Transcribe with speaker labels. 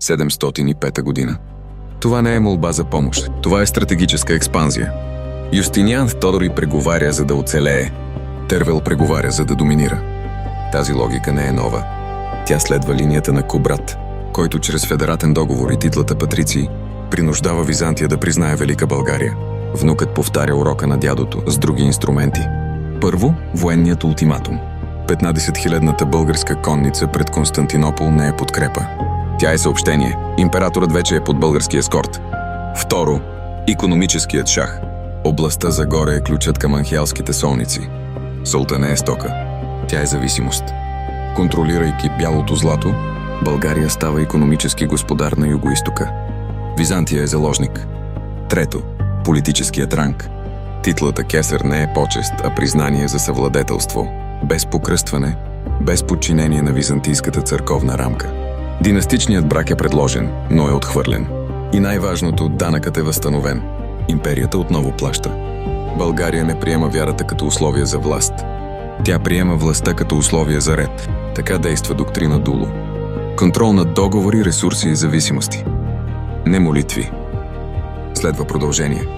Speaker 1: 705 година. Това не е молба за помощ, това е стратегическа експанзия. Юстиниан II преговаря, за да оцелее. Тервел преговаря, за да доминира. Тази логика не е нова. Тя следва линията на Кубрат, който чрез федератен договор и титлата патриций принуждава Византия да признае Велика България. Внукът повтаря урока на дядото с други инструменти. Първо, военният ултиматум. 15-хилядната българска конница пред Константинопол не е подкрепа. Тя е съобщение. Императорът вече е под български ескорт. Второ, икономическият шах. Областта загоре е ключът към анхиалските солници. Солта не е стока. Тя е зависимост. Контролирайки бялото злато, България става икономически господар на югоизтока. Византия е заложник. Трето, политическият ранг. Титлата кесар не е почест, а признание за съвладетелство. Без покръстване, без подчинение на византийската църковна рамка. Династичният брак е предложен, но е отхвърлен. И най-важното, данъкът е възстановен. Империята отново плаща. България не приема вярата като условие за власт. Тя приема властта като условие за ред. Така действа доктрина Дуло. Контрол над договори, ресурси и зависимости. Не молитви. Следва продължение.